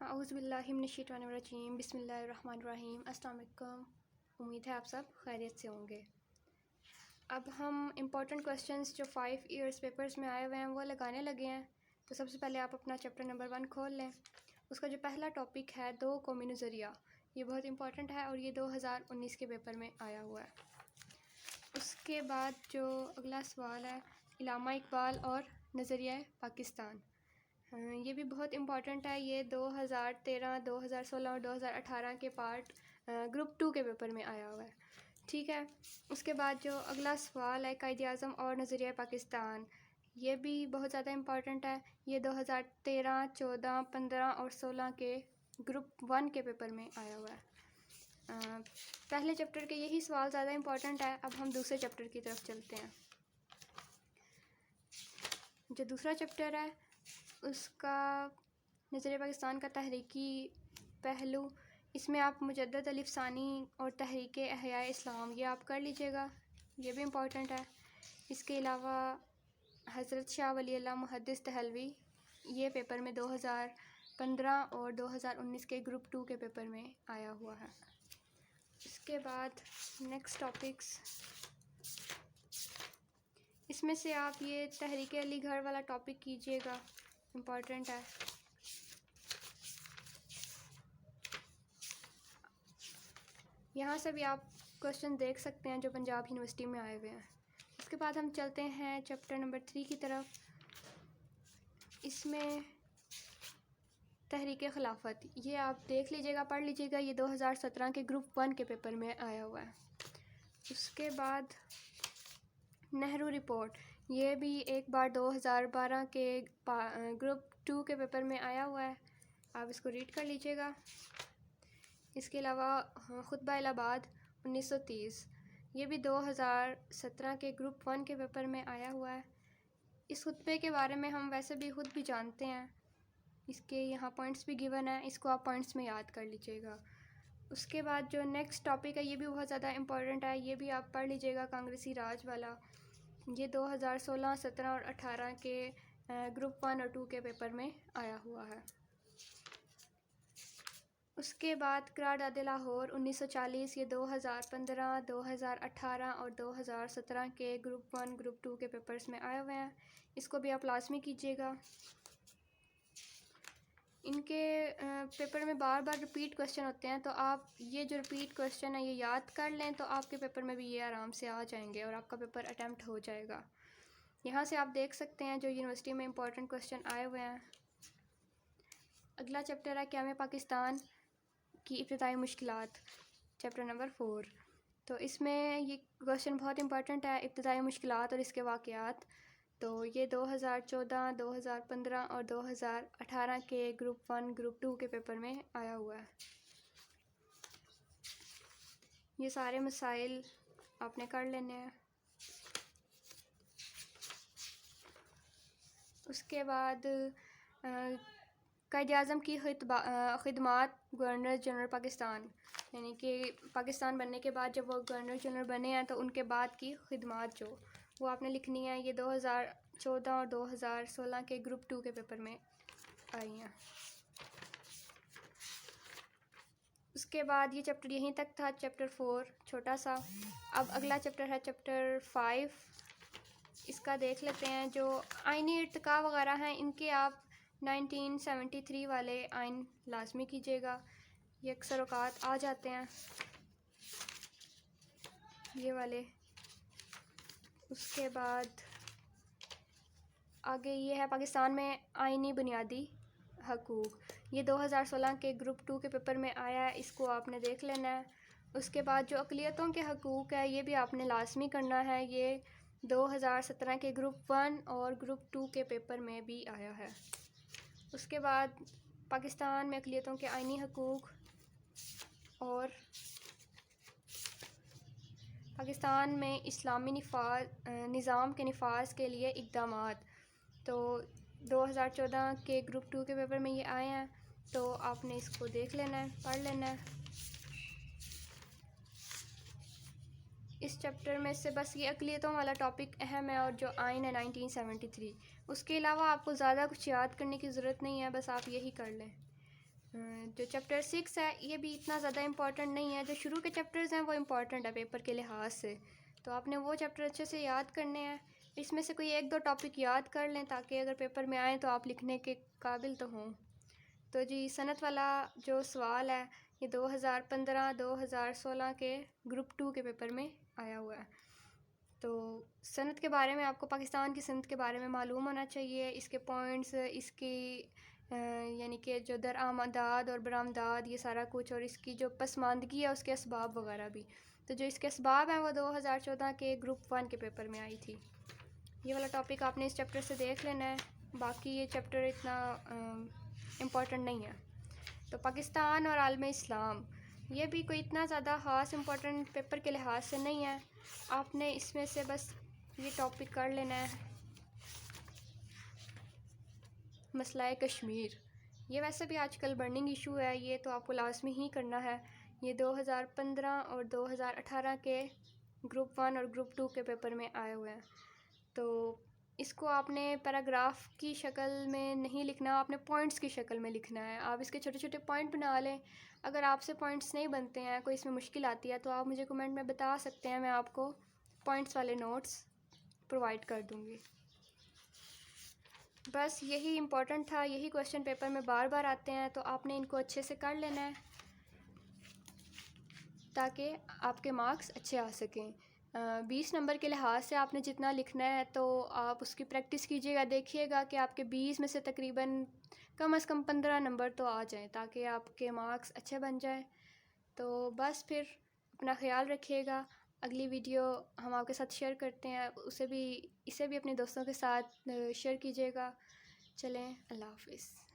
اعوذ باللہ من الشیطان الرجیم، بسم اللہ الرحمن الرحیم۔ السلام علیکم، امید ہے آپ سب خیریت سے ہوں گے۔ اب ہم امپورٹنٹ کویسچنس جو 5 ایئرس پیپرز میں آئے ہوئے ہیں وہ لگانے لگے ہیں۔ تو سب سے پہلے آپ اپنا چیپٹر نمبر 1 کھول لیں۔ اس کا جو پہلا ٹاپک ہے دو قومی نظریہ، یہ بہت امپورٹنٹ ہے اور یہ 2019 کے پیپر میں آیا ہوا ہے۔ اس کے بعد جو اگلا سوال ہے علامہ اقبال اور نظریہ پاکستان، یہ بھی بہت امپورٹنٹ ہے۔ یہ 2013، 2016 اور 2018 کے پارٹ گروپ 2 کے پیپر میں آیا ہوا ہے، ٹھیک ہے۔ اس کے بعد جو اگلا سوال ہے قائد اعظم اور نظریہ پاکستان، یہ بھی بہت زیادہ امپورٹنٹ ہے۔ یہ 2013، 14، 15 اور 16 کے گروپ 1 کے پیپر میں آیا ہوا ہے۔ پہلے چیپٹر کے یہی سوال زیادہ امپورٹنٹ ہے۔ اب ہم دوسرے چیپٹر کی طرف چلتے ہیں۔ جو دوسرا چیپٹر ہے اس کا نظریہ پاکستان کا تحریکی پہلو، اس میں آپ مجدد الف ثانی اور تحریک احیاء اسلام یہ آپ کر لیجئے گا، یہ بھی امپورٹنٹ ہے۔ اس کے علاوہ حضرت شاہ ولی اللہ محدث دہلوی، یہ پیپر میں 2015 اور 2019 کے گروپ 2 کے پیپر میں آیا ہوا ہے۔ اس کے بعد نیکسٹ ٹاپکس، اس میں سے آپ یہ تحریک علی گڑھ والا ٹاپک کیجئے گا، امپورٹنٹ ہے۔ یہاں سے بھی آپ کوشچن دیکھ سکتے ہیں جو پنجاب یونیورسٹی میں آئے ہوئے ہیں۔ اس کے بعد ہم چلتے ہیں چیپٹر نمبر 3 کی طرف۔ اس میں تحریک خلافت، یہ آپ دیکھ لیجئے گا، پڑھ لیجئے گا، یہ 2017 کے گروپ 1 کے پیپر میں آیا ہوا ہے۔ اس کے بعد نہرو رپورٹ، یہ بھی ایک بار 2012 کے گروپ 2 کے پیپر میں آیا ہوا ہے، آپ اس کو ریڈ کر لیجئے گا۔ اس کے علاوہ خطبہ الہ آباد 1930، یہ بھی 2017 کے گروپ 1 کے پیپر میں آیا ہوا ہے۔ اس خطبے کے بارے میں ہم ویسے بھی خود بھی جانتے ہیں، اس کے یہاں پوائنٹس بھی گیون ہیں، اس کو آپ پوائنٹس میں یاد کر لیجئے گا۔ اس کے بعد جو نیکسٹ ٹاپک ہے یہ بھی بہت زیادہ امپورٹنٹ ہے، یہ بھی آپ پڑھ لیجئے گا، کانگریسی راج والا، یہ 2016، 17 اور 18 کے گروپ 1 اور 2 کے پیپر میں آیا ہوا ہے۔ اس کے بعد قرارداد لاہور 1940، یہ 2015، 2018 اور 2017 کے گروپ 1، گروپ 2 کے پیپرز میں آئے ہوئے ہیں، اس کو بھی آپ لازمی کیجئے گا۔ ان کے پیپر میں بار بار ریپیٹ کویسچن ہوتے ہیں، تو آپ یہ جو ریپیٹ کویسچن ہے یہ یاد کر لیں، تو آپ کے پیپر میں بھی یہ آرام سے آ جائیں گے اور آپ کا پیپر اٹیمپٹ ہو جائے گا۔ یہاں سے آپ دیکھ سکتے ہیں جو یونیورسٹی میں امپورٹنٹ کویسچن آئے ہوئے ہیں۔ اگلا چیپٹر ہے قیام پاکستان کی ابتدائی مشکلات، چیپٹر نمبر 4۔ تو اس میں یہ کویسچن بہت امپورٹنٹ ہے، ابتدائی مشکلات اور اس کے واقعات۔ تو یہ 2014، 2015 اور 2018 کے گروپ 1، گروپ 2 کے پیپر میں آیا ہوا ہے۔ یہ سارے مسائل آپ نے کر لینے ہیں۔ اس کے بعد قائد اعظم کی خدمات گورنر جنرل پاکستان، یعنی کہ پاکستان بننے کے بعد جب وہ گورنر جنرل بنے ہیں تو ان کے بعد کی خدمات جو وہ آپ نے لکھنی ہے، یہ 2014 اور 2016 کے گروپ 2 کے پیپر میں آئی ہیں۔ اس کے بعد یہ چیپٹر یہیں تک تھا، چیپٹر 4 چھوٹا سا۔ اب اگلا چیپٹر ہے چیپٹر 5، اس کا دیکھ لیتے ہیں۔ جو آئینی ارتقاء وغیرہ ہیں ان کے آپ 1973 والے آئین لازمی کیجئے گا، یہ اکثر اوقات آ جاتے ہیں یہ والے۔ اس کے بعد آگے یہ ہے پاکستان میں آئینی بنیادی حقوق، یہ 2016 کے گروپ 2 کے پیپر میں آیا ہے، اس کو آپ نے دیکھ لینا ہے۔ اس کے بعد جو اقلیتوں کے حقوق ہے یہ بھی آپ نے لازمی کرنا ہے، یہ 2017 کے گروپ 1 اور گروپ 2 کے پیپر میں بھی آیا ہے۔ اس کے بعد پاکستان میں اقلیتوں کے آئینی حقوق اور پاکستان میں اسلامی نظام کے نفاذ کے لیے اقدامات، تو 2014 کے گروپ 2 کے پیپر میں یہ آئے ہیں، تو آپ نے اس کو دیکھ لینا ہے، پڑھ لینا ہے۔ اس چیپٹر میں سے بس یہ اقلیتوں والا ٹاپک اہم ہے اور جو آئین ہے 1973، اس کے علاوہ آپ کو زیادہ کچھ یاد کرنے کی ضرورت نہیں ہے، بس آپ یہی کر لیں۔ جو چیپٹر 6 ہے یہ بھی اتنا زیادہ امپورٹنٹ نہیں ہے. جو شروع کے چیپٹرز ہیں وہ امپورٹنٹ ہے پیپر کے لحاظ سے, تو آپ نے وہ چیپٹر اچھے سے یاد کرنے ہیں. اس میں سے کوئی ایک دو ٹاپک یاد کر لیں تاکہ اگر پیپر میں آئیں تو آپ لکھنے کے قابل تو ہوں. تو جی صنعت والا جو سوال ہے یہ 2015-2016 کے گروپ 2 کے پیپر میں آیا ہوا ہے. تو صنعت کے بارے میں آپ کو پاکستان کی صنعت کے بارے میں معلوم ہونا چاہیے, اس کے پوائنٹس, اس کی یعنی کہ جو درآمدات اور برآمدات یہ سارا کچھ, اور اس کی جو پسماندگی ہے اس کے اسباب وغیرہ بھی. تو جو اس کے اسباب ہیں وہ 2014 کے گروپ 1 کے پیپر میں آئی تھی. یہ والا ٹاپک آپ نے اس چیپٹر سے دیکھ لینا ہے, باقی یہ چیپٹر اتنا امپورٹنٹ نہیں ہے. تو پاکستان اور عالم اسلام یہ بھی کوئی اتنا زیادہ خاص امپورٹنٹ پیپر کے لحاظ سے نہیں ہے, آپ نے اس میں سے بس یہ ٹاپک کر لینا ہے. مسئلہ کشمیر یہ ویسے بھی آج کل برننگ ایشو ہے, یہ تو آپ کو لازمی ہی کرنا ہے. یہ 2015 اور 2018 کے گروپ 1 اور گروپ 2 کے پیپر میں آئے ہوئے ہیں. تو اس کو آپ نے پیراگراف کی شکل میں نہیں لکھنا, آپ نے پوائنٹس کی شکل میں لکھنا ہے. آپ اس کے چھوٹے چھوٹے پوائنٹ بنا لیں. اگر آپ سے پوائنٹس نہیں بنتے ہیں, کوئی اس میں مشکل آتی ہے, تو آپ مجھے کمنٹ میں بتا سکتے ہیں, میں آپ کو پوائنٹس والے نوٹس پرووائڈ کر دوں گی. بس یہی امپورٹنٹ تھا, یہی کویشچن پیپر میں بار بار آتے ہیں, تو آپ نے ان کو اچھے سے کر لینا ہے تاکہ آپ کے مارکس اچھے آ سکیں. 20 نمبر کے لحاظ سے آپ نے جتنا لکھنا ہے تو آپ اس کی پریکٹس کیجیے گا, دیکھیے گا کہ آپ کے 20 میں سے تقریباً کم از کم 15 نمبر تو آ جائیں تاکہ آپ کے مارکس اچھے بن جائیں. تو بس پھر اپنا خیال رکھیے گا. اگلی ویڈیو ہم آپ کے ساتھ شیئر کرتے ہیں, اسے بھی اپنے دوستوں کے ساتھ شیئر کیجیے گا. چلیں, اللہ حافظ.